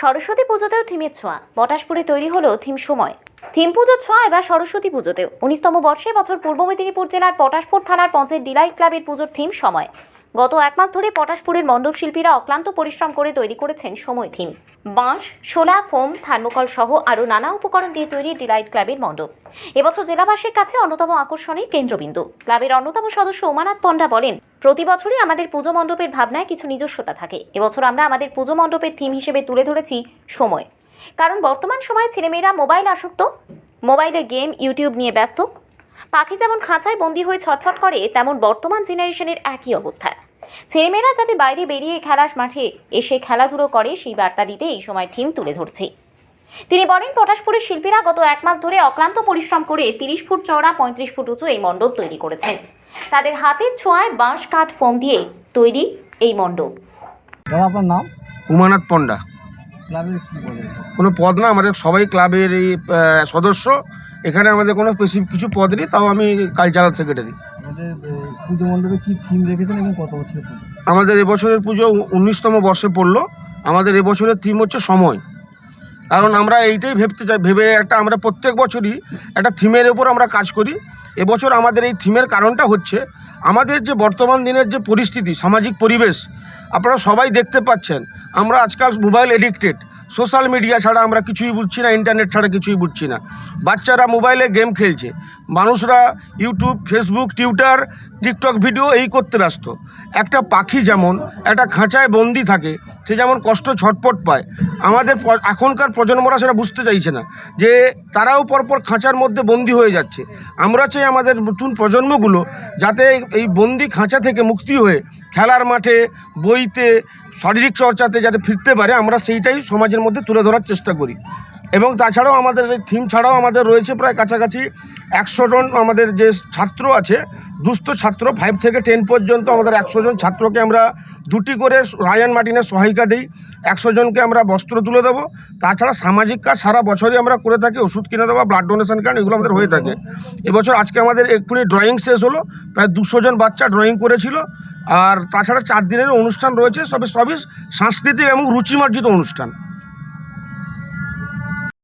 সরস্বতী পুজোতেও থিমের ছোঁয়া। পটাশপুরে তৈরি হলো থিম সময়। থিম পুজোর ছোঁয়া এবার সরস্বতী পুজোতেও। 19তম বর্ষে বছর পূর্ব মেদিনীপুর জেলার পটাশপুর থানার পঞ্চায়েত ডিলাইট ক্লাবের পুজোর থিম সময়। গত এক মাস ধরে পটাশপুরের মণ্ডপ শিল্পীরা অক্লান্ত পরিশ্রম করে তৈরি করেছেন সময় থিম। বাঁশ, শোলা, ফোম, থার্মোকল সহ আরও নানা উপকরণ দিয়ে তৈরি ডিলাইট ক্লাবের মণ্ডপ এবছর জেলাবাসীর কাছে অন্যতম আকর্ষণের কেন্দ্রবিন্দু। ক্লাবের অন্যতম সদস্য উমানাথ পণ্ডা বলেন, প্রতি বছরই আমাদের পুজো মণ্ডপের ভাবনায় কিছু নিজস্বতা থাকে। এবছর আমরা আমাদের পুজো মণ্ডপের থিম হিসেবে তুলে ধরেছি সময়। কারণ বর্তমান সময়ে ছেলেমেয়েরা মোবাইল আসক্ত, মোবাইলে গেম, ইউটিউব নিয়ে ব্যস্ত। পাখি যেমন খাঁচায় বন্দী হয়ে ছটফট করে, তেমন বর্তমান জেনারেশনের একই অবস্থা। ছেলেমেয়েরা যাতে বাইরে বেরিয়ে খেলার মাঠে এসে খেলাধুলো করে, সেই বার্তা দিতে এই সময় থিম তুলে ধরছি। তিনি বলেন, পটাশপুরের শিল্পীরা গত এক মাস ধরে অক্লান্ত পরিশ্রম করে 30 ফুট চওড়া 35 ফুট উঁচু এই মণ্ডপ তৈরি করেছেন। তাদের হাতের ছোঁয়ায় বাঁশ, কাঠ, ফোম দিয়ে তৈরি এই মণ্ডপ। আপনার নাম? উমানাথ পণ্ডা। ক্লাবের কি বলে? কোনো পদ না, আমাদের সবাই ক্লাবের এই সদস্য। এখানে আমাদের কোনো স্পেসিফিক কিছু পদ নেই, তাও আমি কালচারাল সেক্রেটারি। আমাদের পুজো মণ্ডপে কি থিম রেখেছেন এবং কত বছরের পুজো? আমাদের এবছরের পুজো 19তম বর্ষে পড়লো। আমাদের এবছরের থিম হচ্ছে সময়। কারণ আমরা এইটাই ভেবে আমরা প্রত্যেক বছরই একটা থিমের ওপর আমরা কাজ করি। এবছর আমাদের এই থিমের কারণটা হচ্ছে আমাদের যে বর্তমান দিনের যে পরিস্থিতি, সামাজিক পরিবেশ আপনারা সবাই দেখতে পাচ্ছেন। আমরা আজকাল মোবাইল এডিক্টেড। সোশ্যাল মিডিয়া ছাড়া আমরা কিছুই বুঝছি না, ইন্টারনেট ছাড়া কিছুই বুঝছি না। বাচ্চারা মোবাইলে গেম খেলছে, মানুষরা YouTube, Facebook, Twitter, TikTok video এই করতে ব্যস্ত। একটা পাখি যেমন একটা খাঁচায় বন্দি থাকে, সে যেমন কষ্ট ছটপট পায়, আমাদের এখনকার প্রজন্মরা সেটা বুঝতে চাইছে না যে তারাও পরপর খাঁচার মধ্যে বন্দি হয়ে যাচ্ছে। আমরা চাই আমাদের নতুন প্রজন্মগুলো যাতে এই বন্দি খাঁচা থেকে মুক্তি হয়ে খেলার মাঠে, বইতে, শারীরিক চর্চাতে যাতে ফিরতে পারে, আমরা সেইটাই সমাজের মধ্যে তুলে ধরার চেষ্টা করি। এবং তাছাড়াও আমাদের এই থিম ছাড়াও আমাদের রয়েছে প্রায় কাছাকাছি 100 জন আমাদের যে ছাত্র আছে, দুস্থ ছাত্র 5 থেকে 10 পর্যন্ত আমাদের 100 জন ছাত্রকে আমরা 2টি করে রায়ান মার্টিনের সহায়িকা দিই। 100 জনকে আমরা বস্ত্র তুলে দেবো। তাছাড়া সামাজিক কাজ সারা বছরই আমরা করে থাকি, ওষুধ কিনে দেওয়া, ব্লাড ডোনেশন ক্যাম্প, এগুলো আমাদের হয়ে থাকে। এবছর আজকে আমাদের এক্ষুনি ড্রয়িং শেষ হলো, প্রায় 200 জন বাচ্চা ড্রয়িং করেছিল। আর তাছাড়া 4 দিনের অনুষ্ঠান রয়েছে, সবই সাংস্কৃতিক এবং রুচিমার্জিত অনুষ্ঠান।